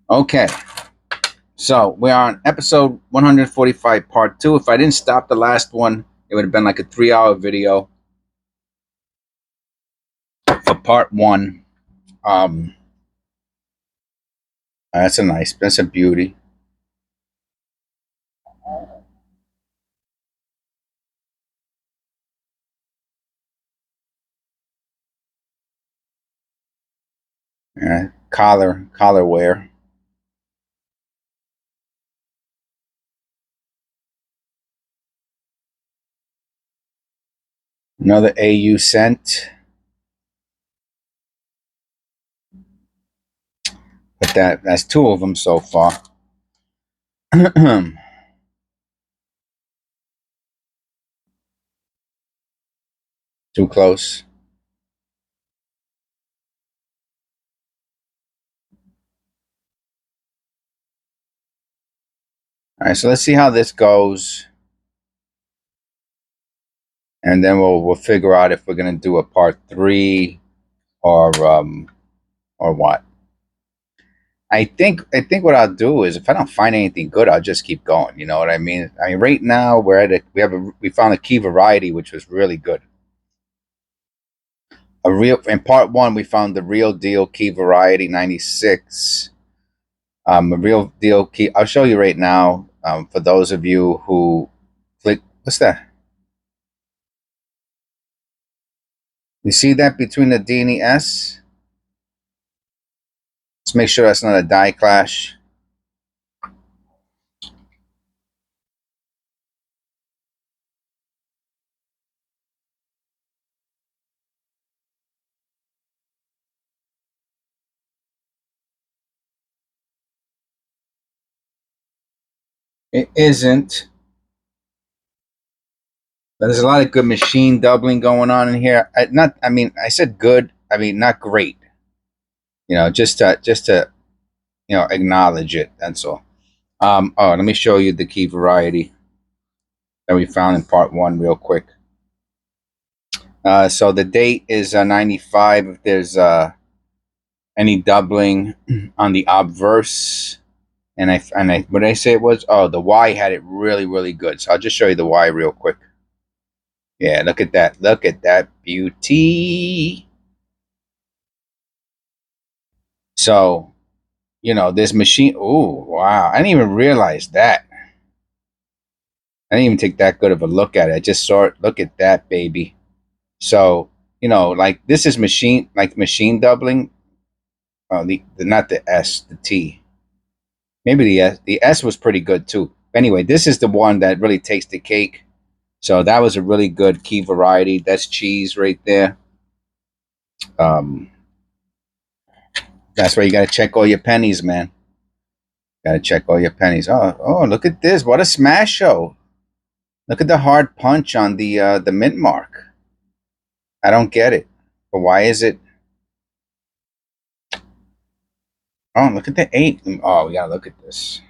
Okay, so we're on episode 145, part 2. If I didn't stop the last one, it would have been like a 3-hour video for part 1. That's a beauty. Collar wear. Another AU scent. But that's 2 of them so far. Too close. All right, so let's see how this goes, and then we'll figure out if we're gonna do a part 3 or what. I think what I'll do is if I don't find anything good, I'll just keep going. You know what I mean? I mean, right now we found a key variety which was really good. In part 1 we found the real deal key variety 96. A real deal key. I'll show you right now. For those of you who click, what's that? You see that between the D and the S? Let's make sure that's not a die clash. It isn't. But there's a lot of good machine doubling going on in here. I said good. I mean, not great. You know, just to acknowledge it. That's all. Let me show you the key variety that we found in part 1 real quick. So the date is 95. If there's any doubling on the obverse, and what did I say it was? Oh, the Y had it really good. So I'll just show you the Y real quick. Yeah, look at that. Look at that beauty. So, this machine. Oh, wow. I didn't even realize that. I didn't even take that good of a look at it. I just saw it. Look at that, baby. So, like this is machine doubling. Oh, not the S, the T. Maybe the S. The S was pretty good too. Anyway, this is the one that really takes the cake. So that was a really good key variety. That's cheese right there. Um, that's where you got to check all your pennies, man. Got to check all your pennies. Oh, look at this! What a smash show! Look at the hard punch on the mint mark. I don't get it. But why is it? Oh, look at the 8. Oh, we gotta look at this.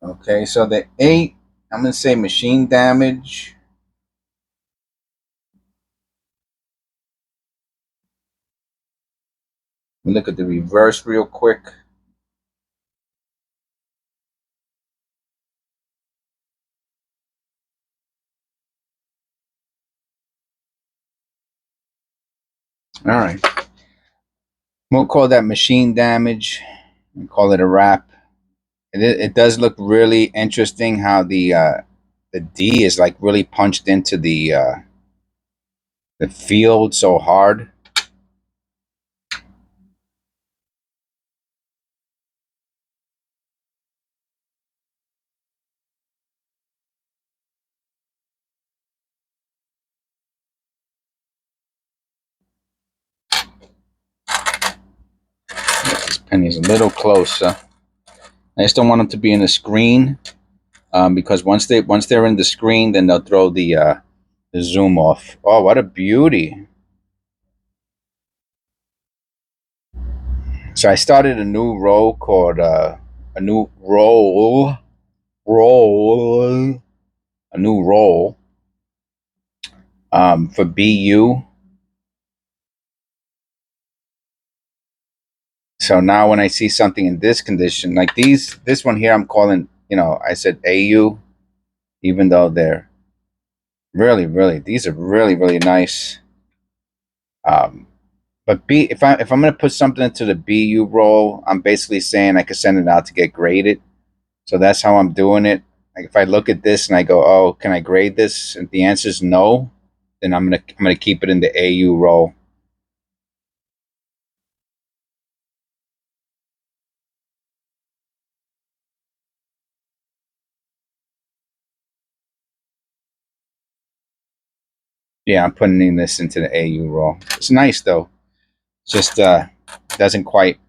Okay, so the 8. I'm gonna say machine damage. Let me look at the reverse real quick. All right. We'll call that machine damage. We'll call it a wrap. It does look really interesting how the D is like really punched into the field so hard. This penny's a little closer. I just don't want them to be in the screen, because once they're in the screen, then they'll throw the zoom off. Oh, what a beauty! So I started a new row called a new roll a new role for BU. So now when I see something in this condition, like this one here, I'm calling, I said AU, even though they're really, these are really nice. Um, but if I'm gonna put something into the BU roll, I'm basically saying I could send it out to get graded. So that's how I'm doing it. Like if I look at this and I go, oh, can I grade this? If the answer is no, then I'm gonna keep it in the AU roll. Yeah, I'm putting this into the AU roll. It's nice though. Just doesn't quite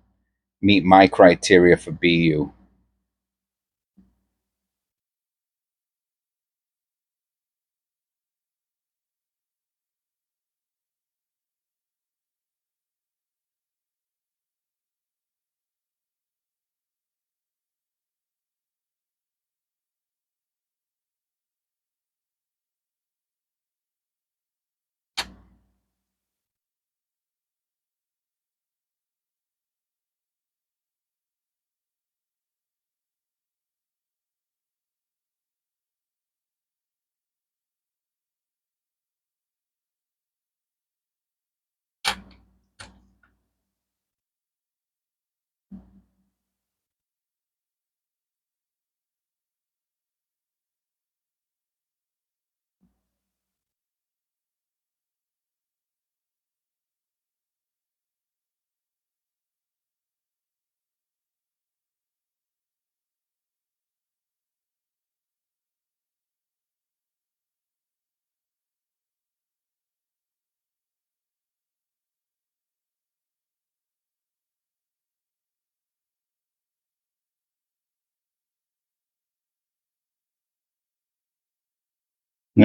meet my criteria for BU.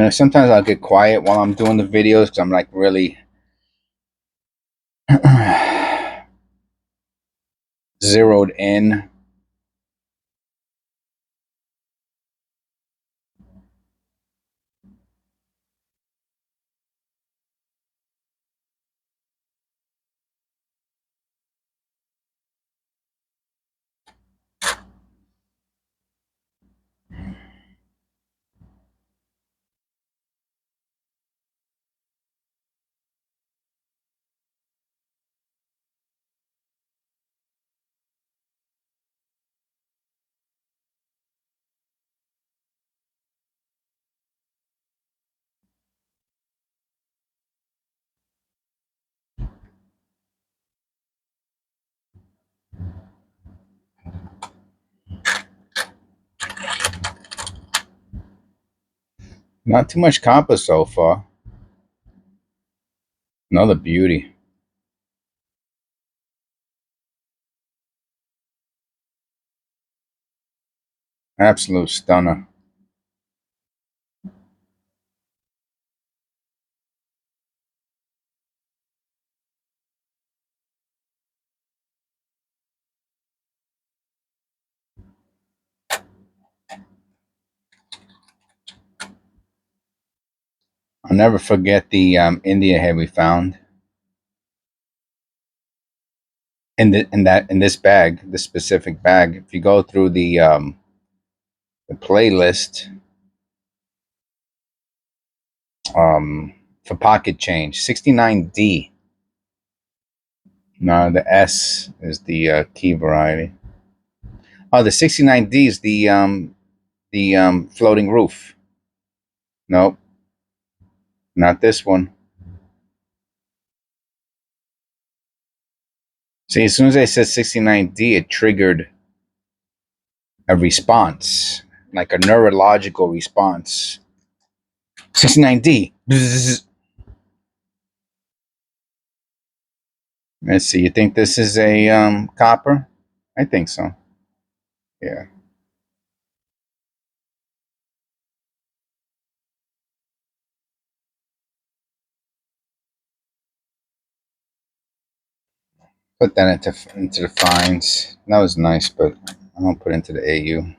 Sometimes I'll get quiet while I'm doing the videos because I'm like really zeroed in. Not too much copper so far. Another beauty. Absolute stunner. I'll never forget the India head we found in this bag, this specific bag. If you go through the playlist for pocket change, 69D. No, the S is the key variety. Oh, the 69D is the floating roof. Nope, not this one. See, as soon as I said 69D, it triggered a response, like a neurological response. 69D. Bzzz. Let's see. You think this is a copper? I think so. Yeah. Put that into the fines. That was nice, but I don't put it into the AU.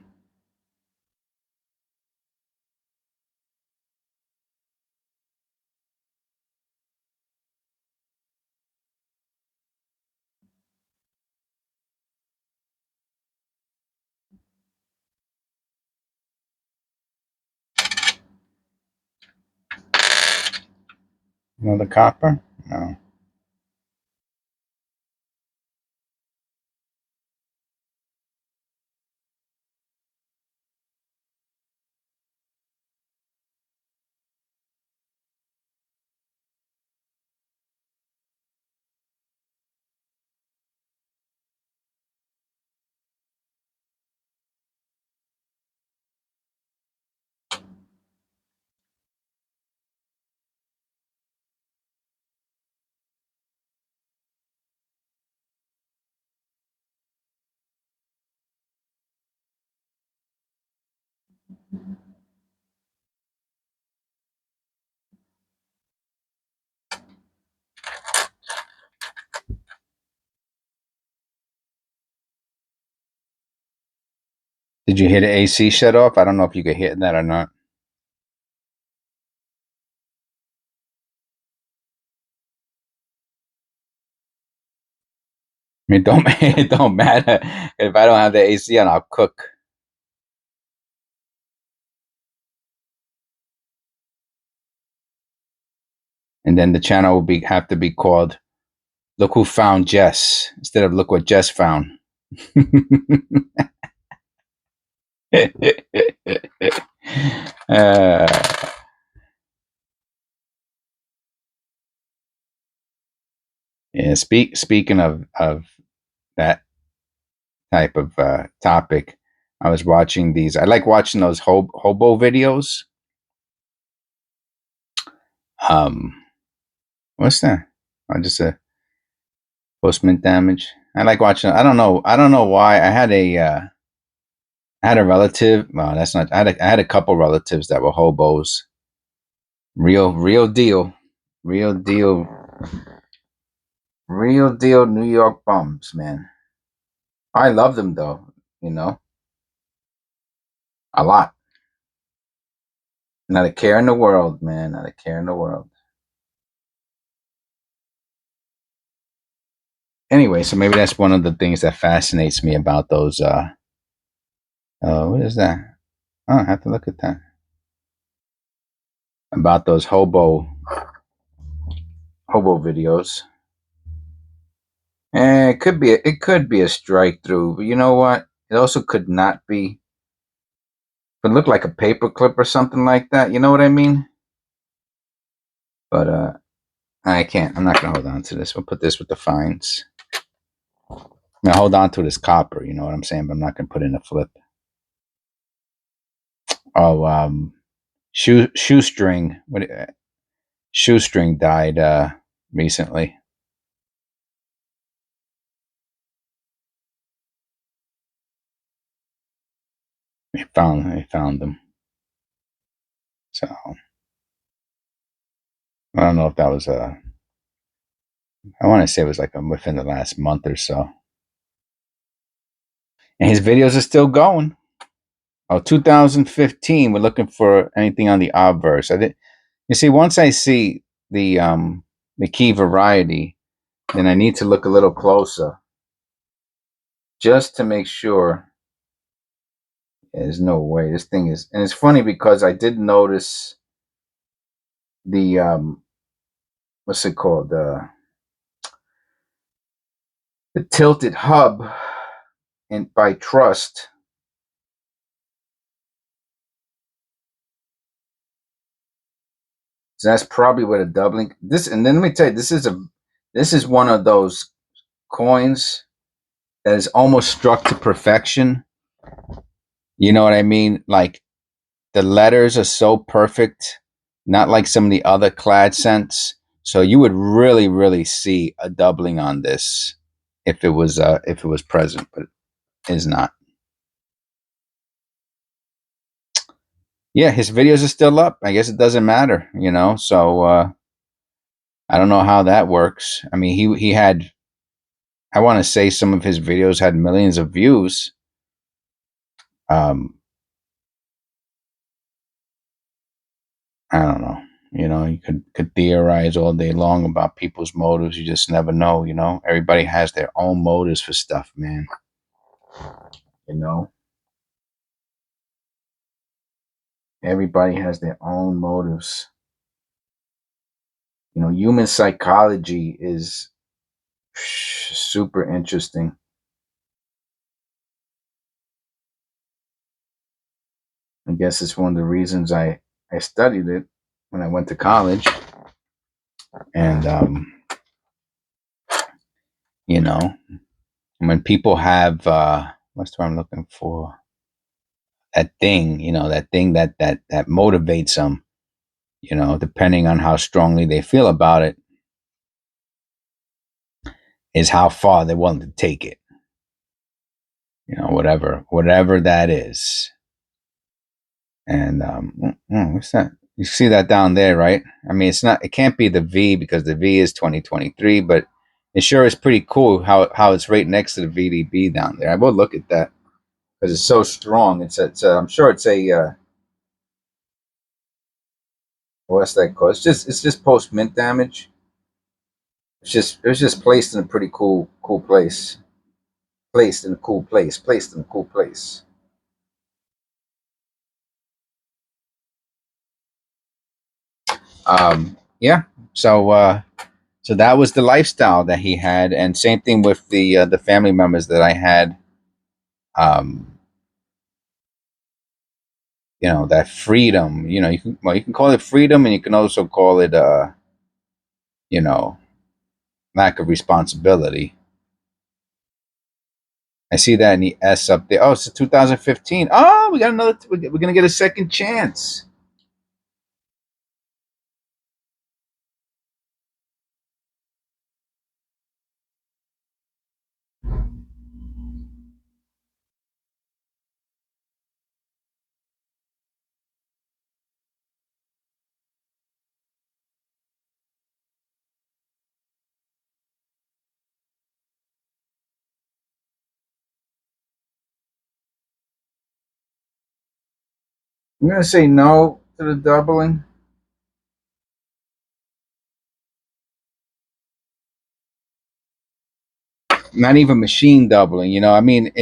You know the copper? No. Did you hear the AC shut off? I don't know if you could hear that or not. It don't it don't matter if I don't have the AC on. I'll cook. And then the channel will have to be called "Look Who Found Jess" instead of "Look What Jess Found." uh, yeah. Speaking of that type of topic, I was watching these. I like watching those hobo videos. Um, what's that? I just postman damage. I like watching. I don't know. I don't know why. I had a relative. Well, that's not. I had a couple relatives that were hobos. Real deal. Real deal. Real deal New York bums, man. I love them though, you know, a lot. Not a care in the world, man. Not a care in the world. Anyway, so maybe that's one of the things that fascinates me about those what is that? Oh, I have to look at that. About those hobo videos. It could be a strike through, but you know what? It also could not be. Could look like a paper clip or something like that. You know what I mean? But I can't. I'm not gonna hold on to this. We'll put this with the fines. Now hold on to this copper. You know what I'm saying? But I'm not gonna put in a flip. Oh, shoestring. Shoestring died recently. They found them. So I don't know if that was a. I want to say it was like within the last month or so. And his videos are still going. Oh, 2015. We're looking for anything on the obverse. I did. You see, once I see the key variety, then I need to look a little closer just to make sure. There's no way this thing is, and it's funny because I did notice the what's it called, the tilted hub in by Trust. So that's probably where the doubling this. And then let me tell you, this is one of those coins that is almost struck to perfection. You know what I mean? Like the letters are so perfect, not like some of the other clad cents. So you would really see a doubling on this if it was present, but it is not. Yeah, his videos are still up. I guess it doesn't matter, you know. So I don't know how that works. I mean, he had. I want to say some of his videos had millions of views. Um, I don't know. You know, you could theorize all day long about people's motives. You just never know. You know, everybody has their own motives for stuff, man. You know, everybody has their own motives. You know, human psychology is super interesting. I guess it's one of the reasons I studied it when I went to college. And you know, when people have what's the word I'm looking for? That thing, you know, that thing that motivates them, you know, depending on how strongly they feel about it, is how far they're willing to take it. You know, whatever that is. And what's that? You see that down there, right? I mean, it's not. It can't be the V because the V is 2023, but it sure is pretty cool how it's right next to the VDB down there. I will look at that because it's so strong. I'm sure it's a what's that called? It's just post mint damage. It was just placed in a pretty cool place. Placed in a cool place. Placed in a cool place. Yeah. So that was the lifestyle that he had, and same thing with the family members that I had. Um, you know, that freedom. You know, you can call it freedom, and you can also call it you know, lack of responsibility. I see that in the S up there. Oh, it's 2015. Oh, we got another. We're gonna get a second chance. I'm gonna say no to the doubling. Not even machine doubling. You know, I mean,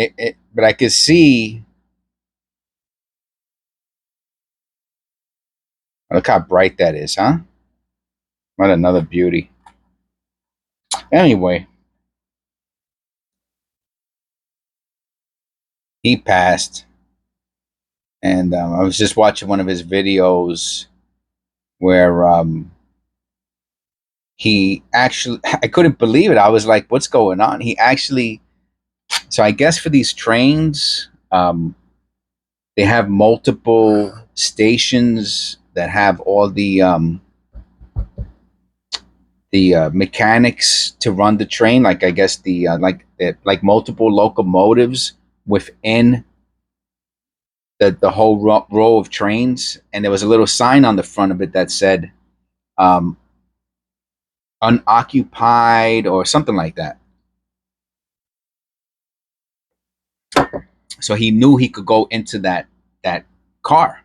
but I could see. Look how bright that is, huh? What another beauty. Anyway, he passed, and I was just watching one of his videos where he actually. I couldn't believe it. I was like, "What's going on?" He actually. So I guess for these trains, they have multiple stations that have all the mechanics to run the train. Like I guess like multiple locomotives within the whole row of trains, and there was a little sign on the front of it that said um, unoccupied or something like that. So he knew he could go into that car,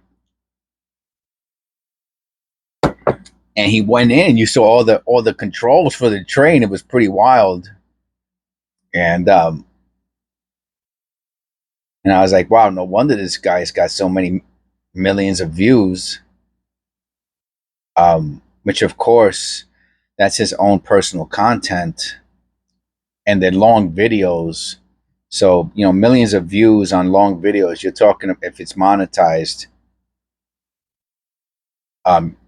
and he went in. You saw all the controls for the train. It was pretty wild, and I was like, wow, no wonder this guy's got so many millions of views. Which of course, that's his own personal content, and then long videos. So you know, millions of views on long videos. You're talking if it's monetized.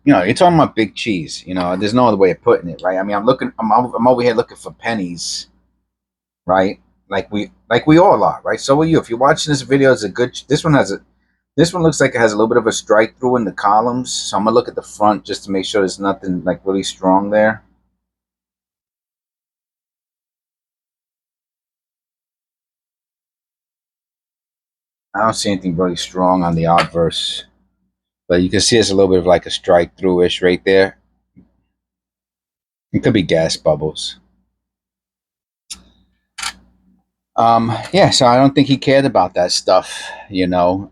You know, you're talking about big cheese. You know, there's no other way of putting it, right? I mean, I'm over here looking for pennies, right? Like we all are, right? So are you. If you're watching this video, it's a good. This one looks like it has a little bit of a strike through in the columns. So I'm gonna look at the front just to make sure there's nothing like really strong there. I don't see anything really strong on the obverse, but you can see it's a little bit of like a strike through ish right there. It could be gas bubbles. Yeah, so I don't think he cared about that stuff, you know,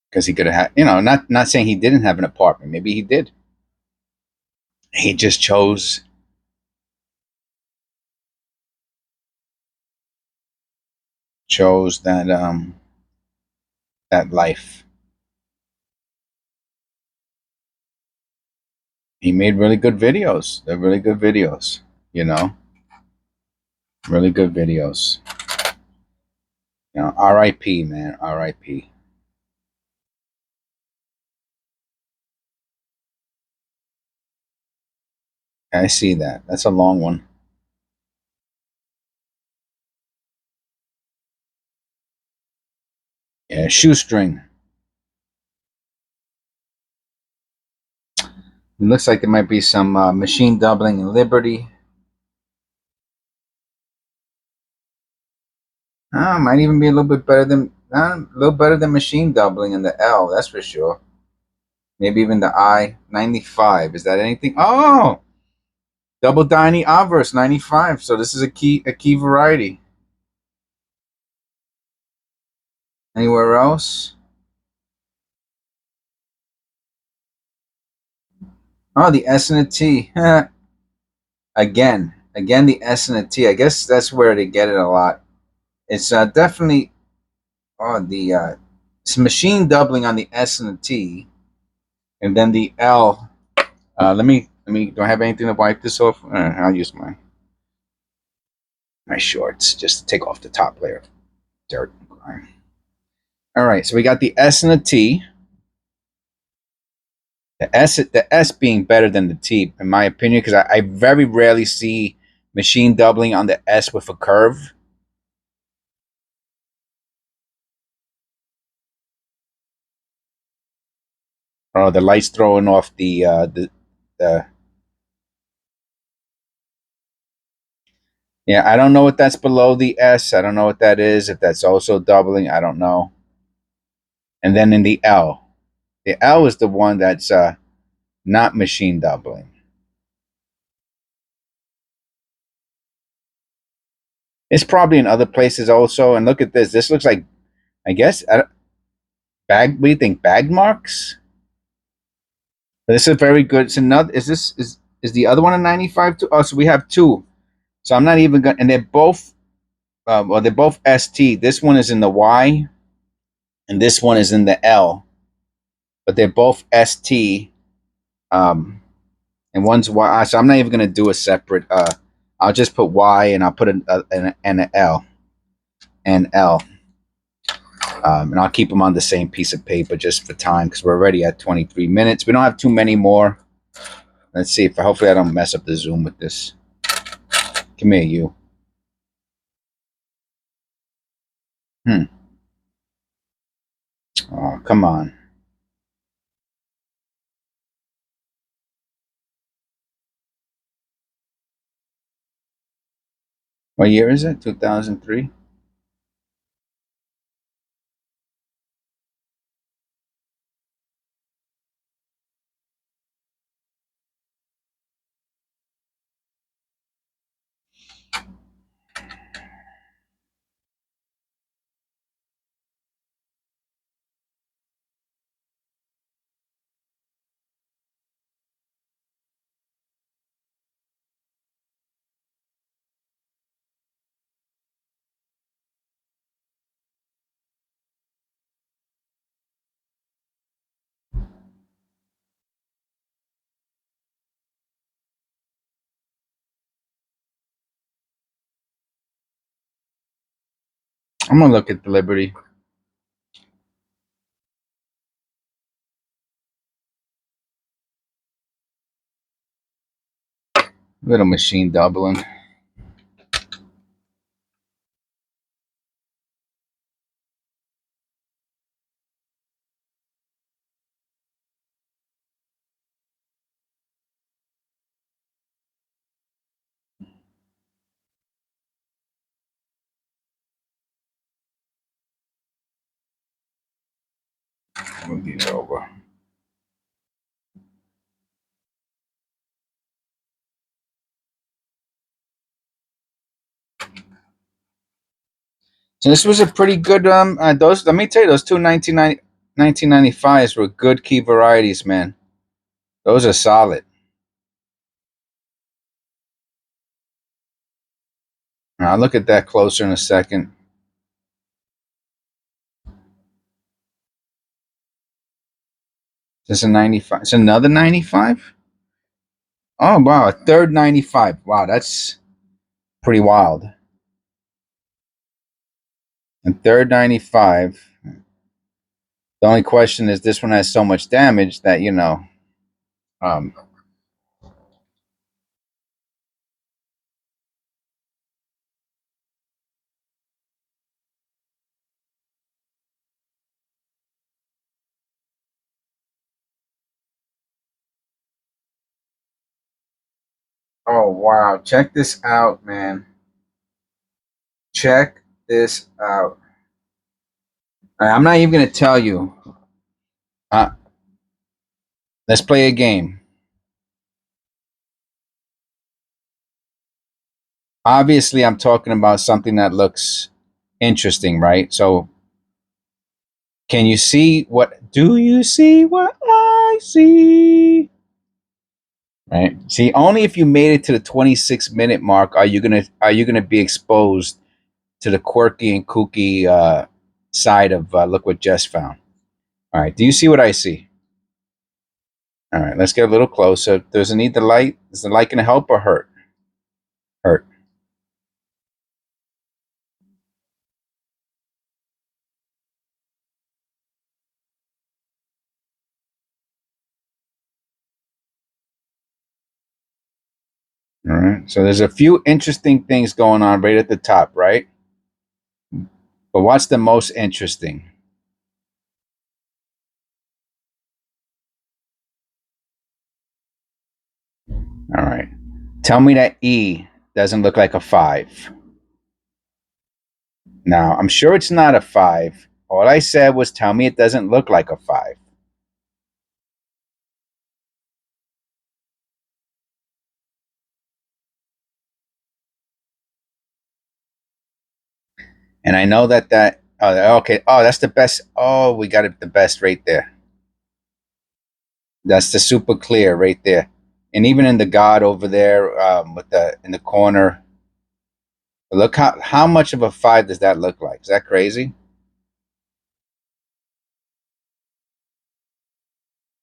because he could have had, you know, not saying he didn't have an apartment. Maybe he did. He just chose that life. he made really good videos. They're really good videos, you know, really good videos. You know, R.I.P. man, R.I.P. I see that. That's a long one. Yeah, shoestring. It looks like there might be some machine doubling in Liberty. Might even be a little bit better than machine doubling in the L. That's for sure. Maybe even the I 95. Is that anything? Oh, double Diny Obverse 95. So this is a key variety. Anywhere else? Oh, the S and the T. Again, the S and the T. I guess that's where they get it a lot. It's definitely it's machine doubling on the S and the T, and then the L. Let me. Do I have anything to wipe this off? I'll use my shorts just to take off the top layer of dirt and grime. All right, so we got the S and the T. The S being better than the T, in my opinion, because I very rarely see machine doubling on the S with a curve. Oh, the light's throwing off the. Yeah, I don't know what that's below the S. I don't know what that is. If that's also doubling, I don't know. And then in the L is the one that's not machine doubling. It's probably in other places also. And look at this. This looks like, I guess, bag. What do you think? Bag marks. But this is very good. It's another. Is the other one a 95 too? Oh, so we have two. So I'm not even gonna. And they're both. Well, they're both ST. This one is in the Y, and this one is in the L. But they're both ST. Um, and one's Y. So I'm not even gonna do a separate. I'll just put Y, and I'll put an L and L. And I'll keep them on the same piece of paper just for time because we're already at 23 minutes. We don't have too many more. Let's see if hopefully I don't mess up the Zoom with this. Come here, you. Oh, come on. What year is it? 2003? I'm gonna look at the Liberty. Little machine doubling. Move these over. So this was a pretty good those let me tell you those two 1995s were good key varieties, man. Those are solid. I'll look at that closer in a second. This is a 95. It's another 95? Oh wow, a third 95. Wow, that's pretty wild. And third 95. The only question is this one has so much damage that, um, oh wow, check this out, man. Check this out. I'm not even gonna tell you. Uh, let's play a game. Obviously, I'm talking about something that looks interesting, right? So, can you see what? Do you see what I see? Right. See, only if you made it to the 26-minute mark are you gonna be exposed to the quirky and kooky side of Look What Jess Found. All right. Do you see what I see? All right. Let's get a little closer. Does it need the light? Is the light gonna help or hurt? Hurt. All right. So there's a few interesting things going on right at the top, right? But what's the most interesting? All right. Tell me that E doesn't look like a 5. Now, I'm sure it's not a 5. All I said was tell me it doesn't look like a 5. And I know that oh, okay. Oh, that's the best. Oh, we got it the best right there. That's the super clear right there. And even in the God over there, with the in the corner, look how much of a 5 does that look like? Is that crazy?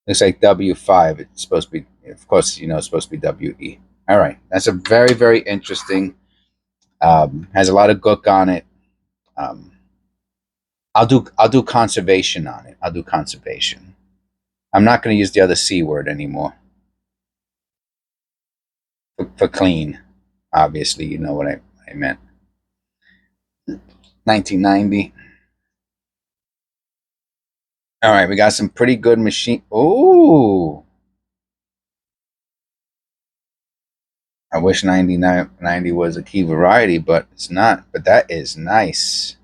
Looks like W5. It's supposed to be, of course, it's supposed to be WE. All right, that's a very very interesting. Has a lot of gook on it. Um, I'll do conservation on it. I'll do conservation. I'm not going to use the other C word anymore for clean. Obviously, you know what I meant. 1990. All right, we got some pretty good machine. Ooh, I wish 90 was a key variety, but it's not. But that is nice.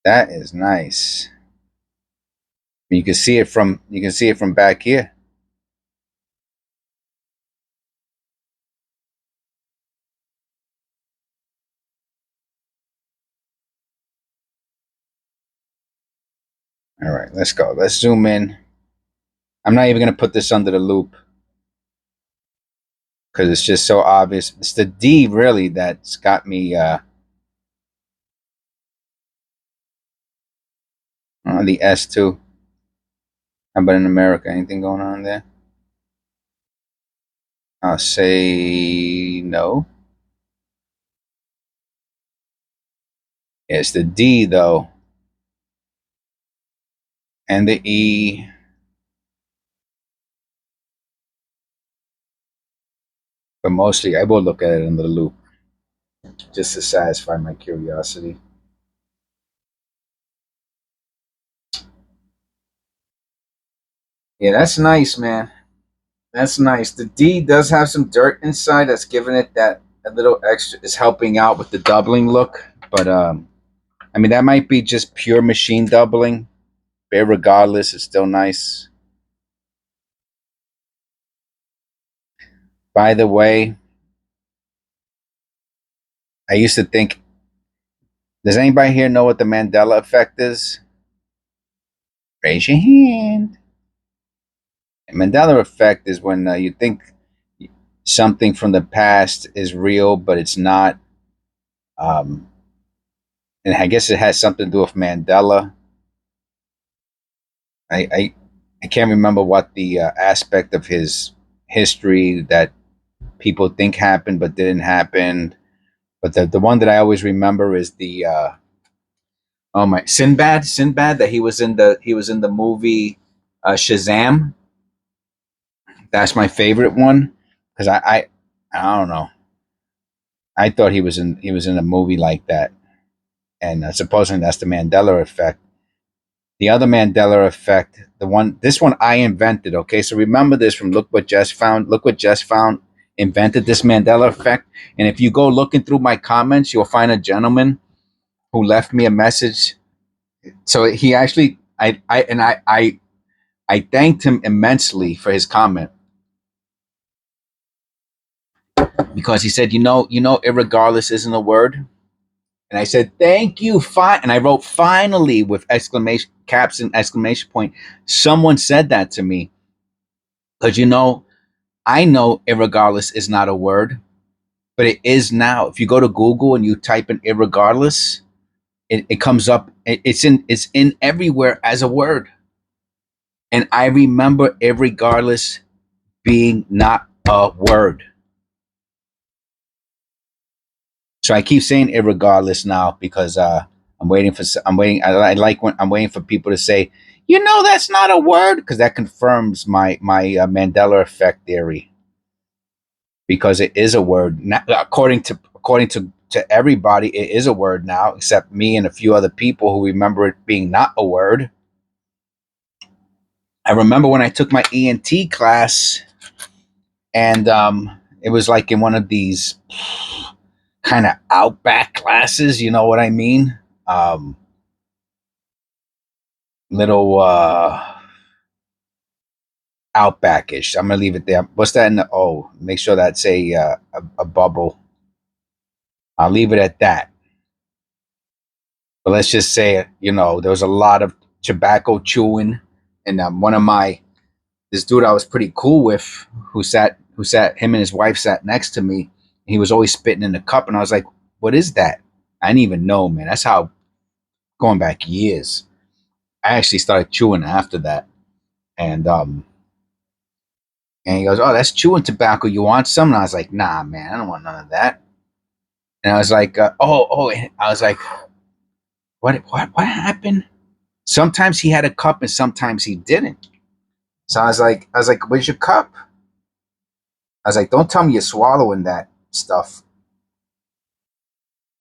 That is nice. You can see it from back here. All right, let's go. Let's zoom in. I'm not even gonna put this under the loop because it's just so obvious. It's the D really that's got me. The S too. How about in America? Anything going on there? I'll say no. It's the D though, and the E. But mostly, I will look at it under the loop just to satisfy my curiosity. Yeah, that's nice, man. That's nice. The D does have some dirt inside that's giving it that a little extra. Is helping out with the doubling look, but I mean that might be just pure machine doubling. But regardless, it's still nice. By the way, I used to think. Does anybody here know what the Mandela effect is? Raise your hand. Mandela effect is when you think something from the past is real, but it's not. Um, and I guess it has something to do with Mandela. I I, I can't remember what the aspect of history that people think happened but didn't happen. But the one that I always remember is the oh my, Sinbad, that he was in the movie Shazam. That's my favorite one because I don't know. I thought he was in a movie like that, and supposedly that's the Mandela effect. The other Mandela effect, this one I invented. Okay, so remember this from Look What Just Found. Look What Just Found invented this Mandela effect, and if you go looking through my comments, you'll find a gentleman who left me a message. So he actually, I thanked him immensely for his comment because he said, irregardless isn't a word. And I said, thank you. Fine. And I wrote finally with exclamation caps and exclamation point. Someone said that to me because, I know irregardless is not a word, but it is now. If you go to Google and you type in irregardless, it comes up. It's in everywhere as a word. And I remember irregardless being not a word. So I keep saying irregardless now because I'm waiting for I'm waiting. I like when I'm waiting for people to say, that's not a word, because that confirms my Mandela effect theory. Because it is a word now, according to everybody, it is a word now, except me and a few other people who remember it being not a word. I remember when I took my ENT class, and it was like in one of these kind of outback classes. You know what I mean? Little outbackish. I'm gonna leave it there. What's that in the O? Make sure that's a bubble. I'll leave it at that. But let's just say, there was a lot of tobacco chewing, and this dude I was pretty cool with, who sat him and his wife sat next to me. He was always spitting in the cup, and I was like, "What is that?" I didn't even know, man. That's how, going back years. I actually started chewing after that, and he goes, "Oh, that's chewing tobacco. You want some?" And I was like, "Nah, man, I don't want none of that." And I was like, "Oh," and I was like, what happened?" Sometimes he had a cup, and sometimes he didn't. So I was like, "Where's your cup?" I was like, "Don't tell me you're swallowing that stuff."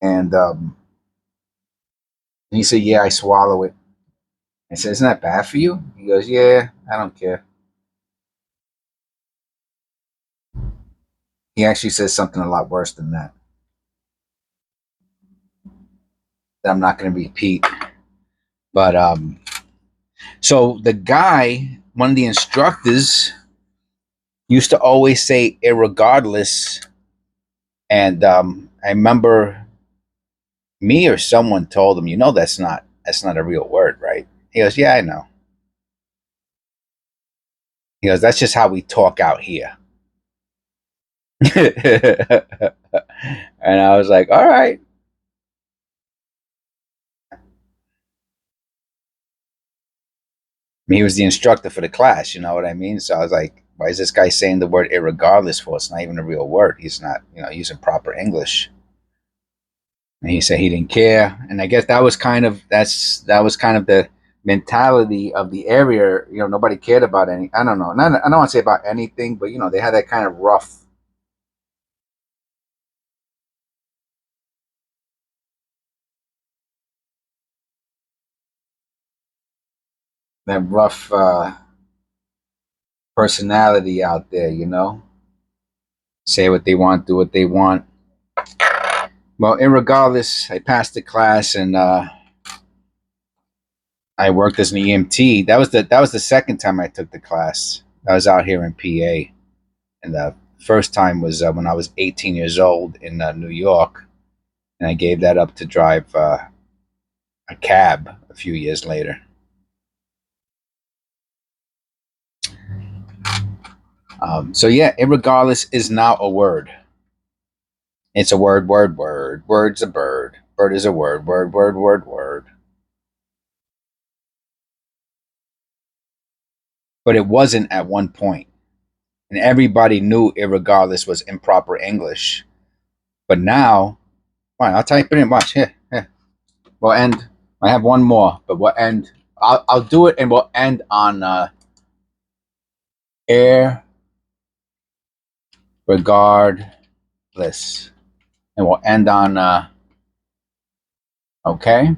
And he said, "Yeah, I swallow it." I said, "Isn't that bad for you?" He goes, "Yeah, I don't care." He actually says something a lot worse than that I'm not going to repeat. But so the guy, one of the instructors, used to always say irregardless, and I remember me or someone told him, that's not a real word, right? He goes, "Yeah, I know." He goes, "That's just how we talk out here." And I was like, "All right." I mean, he was the instructor for the class, you know what I mean? So I was like, "Why is this guy saying the word irregardless for? It's not even a real word. He's not, using proper English." And he said he didn't care. And I guess that was kind of the mentality of the area. Nobody cared about any. I don't know. I don't want to say about anything, but they had that kind of rough personality out there. Say what they want, do what they want. Well, irregardless, I passed the class, and I worked as an EMT. That was the second time I took the class. I was out here in PA, and the first time was when I was 18 years old in New York, and I gave that up to drive a cab a few years later. So yeah, irregardless is now a word. It's a word, word, word. Word's a bird. Bird is a word. Word, word, word, word. But it wasn't at one point. and everybody knew irregardless was improper English. But now, fine, I'll type it in. Watch here. Here. We'll end. I have one more, but we'll end. I'll do it, and we'll end on irregardless, and we'll end on okay.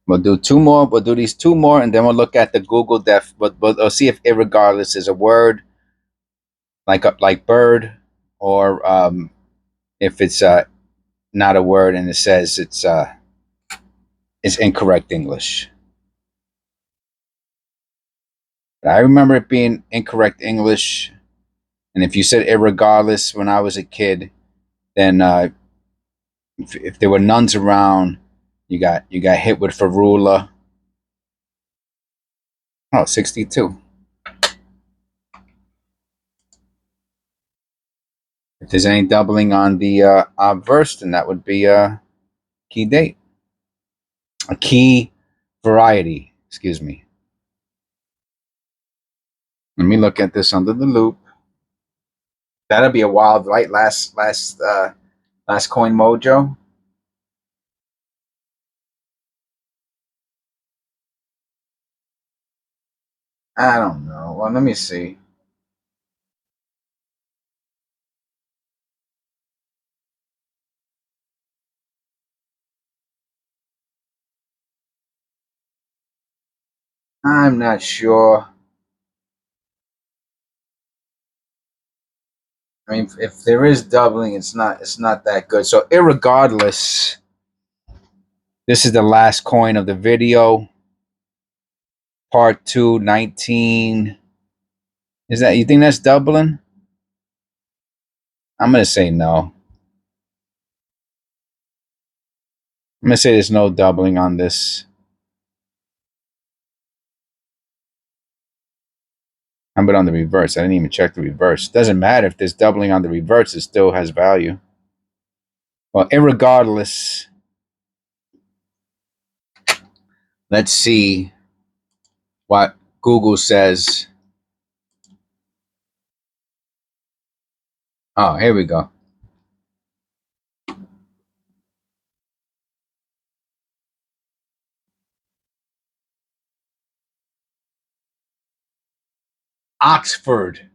We'll do two more. We'll do these two more, and then we'll look at the Google Def. But we'll see if irregardless is a word like bird, or if it's not a word and it says it's incorrect English. I remember it being incorrect English, and if you said irregardless when I was a kid, then if there were nuns around, you got hit with ferula. Oh, 62. If there's any doubling on the obverse, then that would be a key date. A key variety, excuse me. Let me look at this under the loop. That'll be a wild, right? Last coin mojo. I don't know. Well, let me see. I'm not sure. I mean, if there is doubling, it's not that good. So, irregardless, this is the last coin of the video. Part 2, 19. Is that, you think that's doubling? I'm gonna say no. I'm gonna say there's no doubling on this. How about on the reverse? I didn't even check the reverse. Doesn't matter if there's doubling on the reverse, it still has value. Well, irregardless, let's see what Google says. Oh, here we go. Oxford.